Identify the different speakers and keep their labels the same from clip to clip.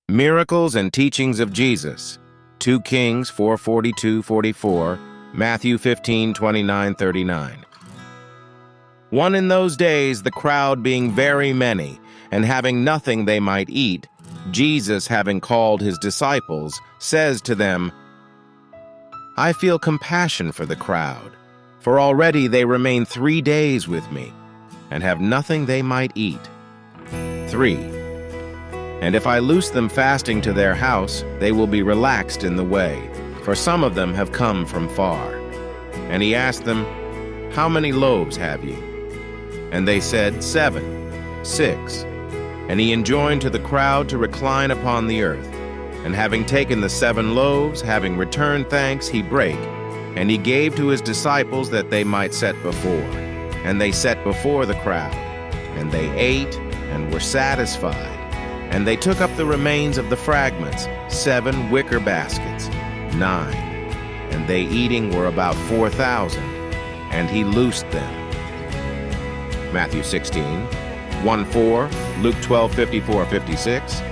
Speaker 1: Miracles and teachings of Jesus. 2 Kings 4:42-44, Matthew 15:29-39. One in those days, the crowd being very many, and having nothing they might eat, Jesus, having called his disciples, says to them, I feel compassion for the crowd, for already they remain 3 days with me, and have nothing they might eat. 3. And if I loose them fasting to their house, they will be relaxed in the way, for some of them have come from far. And he asked them, How many loaves have ye? And they said, 7, 6. And he enjoined to the crowd to recline upon the earth. And having taken the 7 loaves, having returned thanks, he brake, and he gave to his disciples that they might set before. And they set before the crowd, and they ate and were satisfied. And they took up the remains of the fragments, 7 wicker baskets, 9. And they eating were about 4,000, and he loosed them. Matthew 16, 1:4, Luke 12:54-56.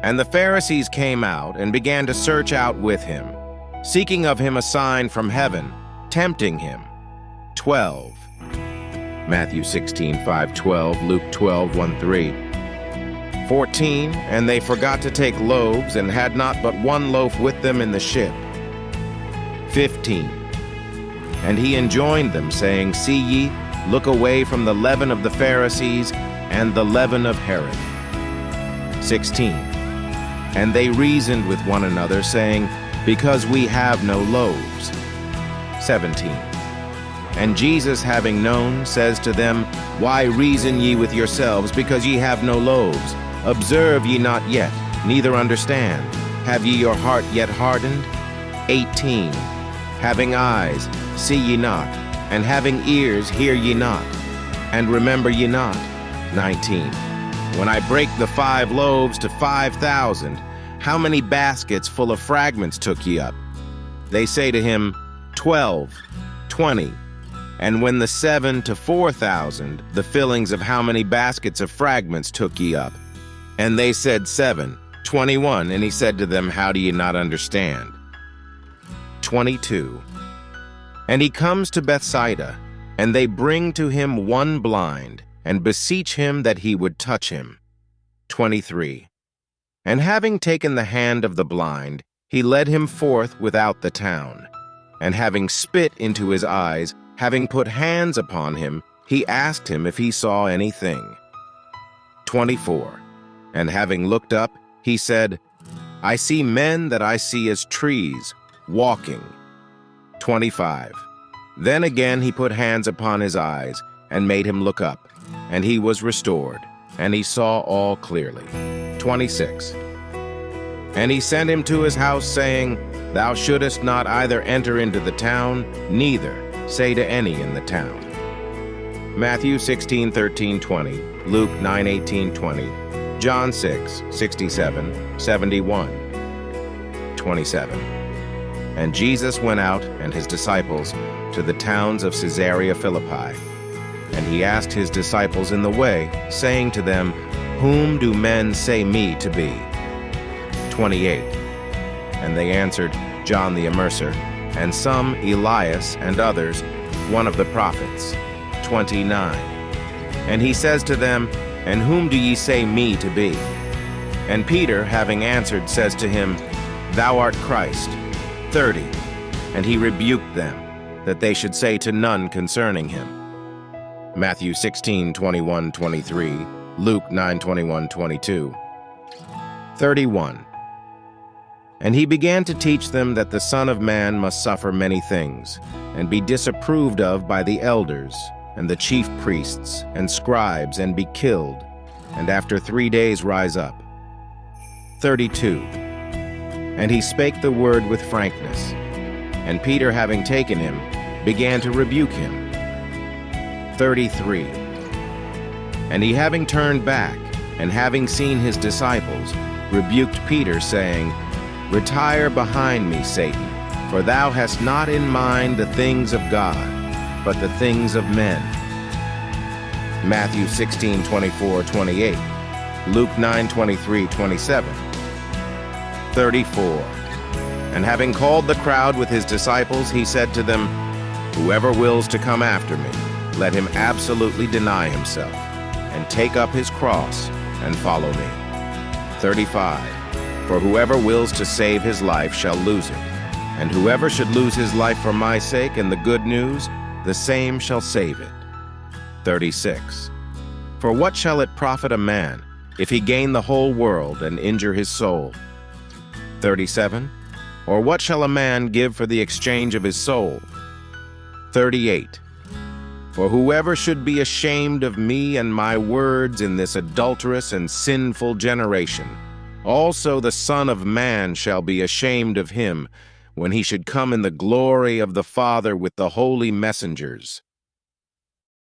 Speaker 1: And the Pharisees came out and began to search out with him, seeking of him a sign from heaven, tempting him. 12. Matthew 16:5-12, Luke 12:1-3. 14. And they forgot to take loaves, and had not but 1 loaf with them in the ship. 15. And he enjoined them, saying, See ye, look away from the leaven of the Pharisees and the leaven of Herod. 16. And they reasoned with one another, saying, Because we have no loaves. 17. And Jesus, having known, says to them, Why reason ye with yourselves, because ye have no loaves? Observe ye not yet, neither understand. Have ye your heart yet hardened? 18. Having eyes, see ye not, and having ears, hear ye not, and remember ye not? 19. When I break the 5 loaves to 5,000, how many baskets full of fragments took ye up? They say to him, 12, 20. And when the 7 to 4,000, the fillings of how many baskets of fragments took ye up? And they said 7, 21. And he said to them, How do ye not understand? 22. And he comes to Bethsaida, and they bring to him one blind, and beseech him that he would touch him. 23. And having taken the hand of the blind, he led him forth without the town. And having spit into his eyes, having put hands upon him, he asked him if he saw anything. 24. And having looked up, he said, I see men that I see as trees, walking. 25. Then again he put hands upon his eyes, and made him look up. And he was restored, and he saw all clearly. 26. And he sent him to his house, saying, Thou shouldest not either enter into the town, neither say to any in the town. Matthew 16:13-20, Luke 9:18-20, John 6:67, 71. 27. And Jesus went out, and his disciples, to the towns of Caesarea Philippi. And he asked his disciples in the way, saying to them, Whom do men say me to be? 28. And they answered, John the Immerser, and some Elias, and others, one of the prophets. 29. And he says to them, And whom do ye say me to be? And Peter, having answered, says to him, Thou art Christ. 30. And he rebuked them, that they should say to none concerning him. Matthew 16:21-23, Luke 9:21-22. 31. And he began to teach them that the Son of Man must suffer many things, and be disapproved of by the elders, and the chief priests, and scribes, and be killed, and after 3 days rise up. 32. And he spake the word with frankness. And Peter, having taken him, began to rebuke him. 33. And he, having turned back, and having seen his disciples, rebuked Peter, saying, Retire behind me, Satan, for thou hast not in mind the things of God, but the things of men. Matthew 16:24-28, Luke 9:23-27. 34. And having called the crowd with his disciples, he said to them, Whoever wills to come after me, let him absolutely deny himself, and take up his cross, and follow me. 35. For whoever wills to save his life shall lose it, and whoever should lose his life for my sake and the good news, the same shall save it. 36. For what shall it profit a man, if he gain the whole world and injure his soul? 37. Or what shall a man give for the exchange of his soul? 38. For whoever should be ashamed of me and my words in this adulterous and sinful generation, also the Son of Man shall be ashamed of him when he should come in the glory of the Father with the holy messengers.